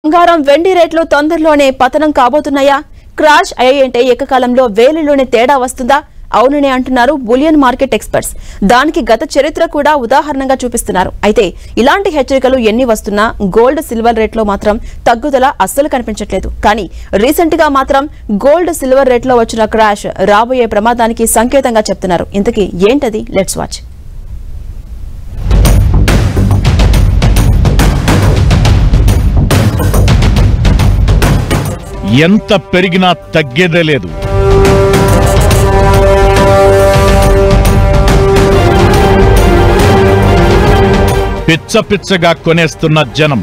బంగారం వెండి రేట్లు తొందరలోనే పతనం కాబోతున్నాయా? క్రాష్ అయ్యేంటే ఏకకాలంలో వేలలోనే తేడా వస్తుందా? అవుననే అంటున్నారు బులియన్ మార్కెట్ ఎక్స్పర్ట్స్. దానికి గత చరిత్ర కూడా ఉదాహరణగా చూపిస్తున్నారు. అయితే ఇలాంటి హెచ్చరికలు ఎన్ని వస్తున్నా గోల్డ్ సిల్వర్ రేట్లో మాత్రం తగ్గుదల అస్సలు కనిపించట్లేదు. కానీ రీసెంట్ గా మాత్రం గోల్డ్ సిల్వర్ రేట్లో వచ్చిన క్రాష్ రాబోయే ప్రమాదానికి సంకేతంగా చెప్తున్నారు. ఇంతకీ ఏంటది? Let's watch. ఎంత పెరిగినా తగ్గేదే లేదు. పిచ్చ పిచ్చగా కొనేస్తున్న జనం.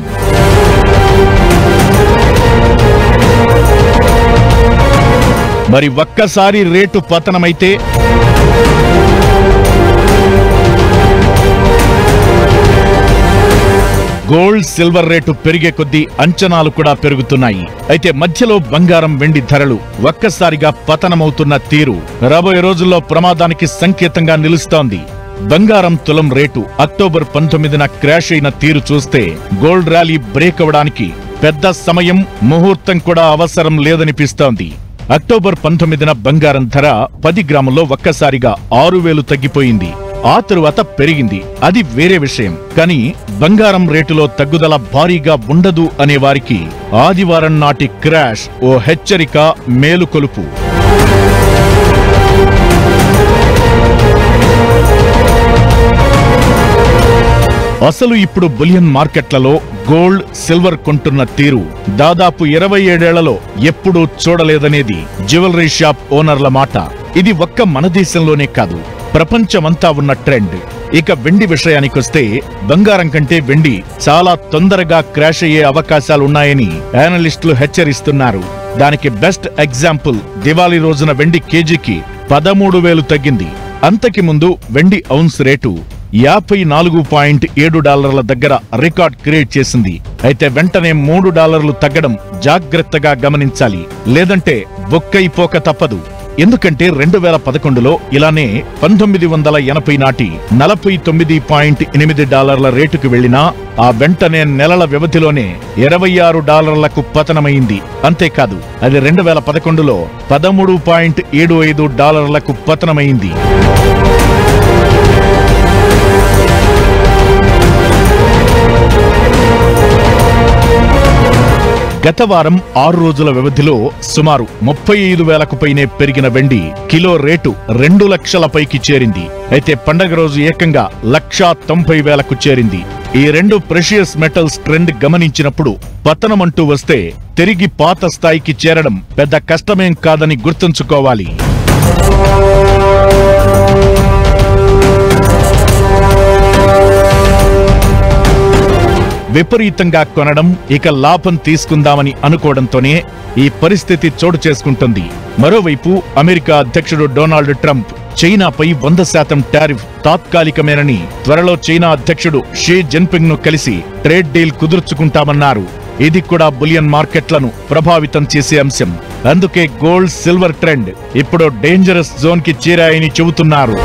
మరి ఒక్కసారి రేటు పతనమైతే గోల్డ్ సిల్వర్ రేటు పెరిగే కొద్దీ అంచనాలు కూడా పెరుగుతున్నాయి. అయితే మధ్యలో బంగారం వెండి ధరలు ఒక్కసారిగా పతనమవుతున్న తీరు రాబోయే రోజుల్లో ప్రమాదానికి సంకేతంగా నిలుస్తోంది. బంగారం తులం రేటు అక్టోబర్ 19న క్రాష్ అయిన తీరు చూస్తే గోల్డ్ ర్యాలీ బ్రేక్ అవడానికి పెద్ద సమయం, ముహూర్తం కూడా అవసరం లేదనిపిస్తోంది. అక్టోబర్ 19న బంగారం ధర 10 గ్రాముల్లో ఒక్కసారిగా 6,000 తగ్గిపోయింది. ఆ తరువాత పెరిగింది, అది వేరే విషయం. కానీ బంగారం రేటులో తగ్గుదల భారీగా ఉండదు అనే వారికి ఆదివారం నాటి క్రాష్ ఓ హెచ్చరిక, మేలుకొలుపు. అసలు ఇప్పుడు బులియన్ మార్కెట్లలో గోల్డ్, సిల్వర్ కొంటున్న తీరు దాదాపు 27 ఏళ్లలో ఎప్పుడూ చూడలేదనేది జ్యువెలరీ షాప్ ఓనర్ల మాట. ఇది ఒక్క మన దేశంలోనే కాదు, ప్రపంచమంతా ఉన్న ట్రెండ్. ఇక వెండి విషయానికొస్తే బంగారం కంటే వెండి చాలా తొందరగా క్రాష్ అయ్యే అవకాశాలున్నాయని అనలిస్టులు హెచ్చరిస్తున్నారు. దానికి బెస్ట్ ఎగ్జాంపుల్ దివాళీ రోజున వెండి కేజీకి 13,000 తగ్గింది. అంతకి ముందు వెండి ఔన్స్ రేటు $54.7 దగ్గర రికార్డ్ క్రియేట్ చేసింది. అయితే వెంటనే $3 తగ్గడం జాగ్రత్తగా గమనించాలి, లేదంటే బొక్కైపోక తప్పదు. ఎందుకంటే 2011లో ఇలానే 1980 నాటి $49.8 రేటుకు వెళ్లినా ఆ వెంటనే నెలల వ్యవధిలోనే $26కు పతనమైంది. అంతేకాదు, అది 2011లో $13.75కు పతనమైంది. గత వారం 6 రోజుల వ్యవధిలో సుమారు 35,000కు పైనే పెరిగిన వెండి కిలో రేటు 2 లక్షల పైకి చేరింది. అయితే పండగ రోజు ఏకంగా 1,90,000కు చేరింది. ఈ రెండు ప్రెషియస్ మెటల్స్ ట్రెండ్ గమనించినప్పుడు పతనమంటూ వస్తే తిరిగి పాత స్థాయికి చేరడం పెద్ద కష్టమేం కాదని గుర్తుంచుకోవాలి. విపరీతంగా కొనడం, ఇక లాభం తీసుకుందామని అనుకోవడంతోనే ఈ పరిస్థితి చోటు చేసుకుంటుంది. మరోవైపు అమెరికా అధ్యక్షుడు డొనాల్డ్ ట్రంప్ చైనాపై 100% టారిఫ్ తాత్కాలికమేనని, త్వరలో చైనా అధ్యక్షుడు షీ జిన్పింగ్ ను కలిసి ట్రేడ్ డీల్ కుదుర్చుకుంటామన్నారు. ఇది కూడా బులియన్ మార్కెట్లను ప్రభావితం చేసే అంశం. అందుకే గోల్డ్, సిల్వర్ ట్రెండ్ ఇప్పుడు డేంజరస్ జోన్ కి చేరాయని చెబుతున్నారు.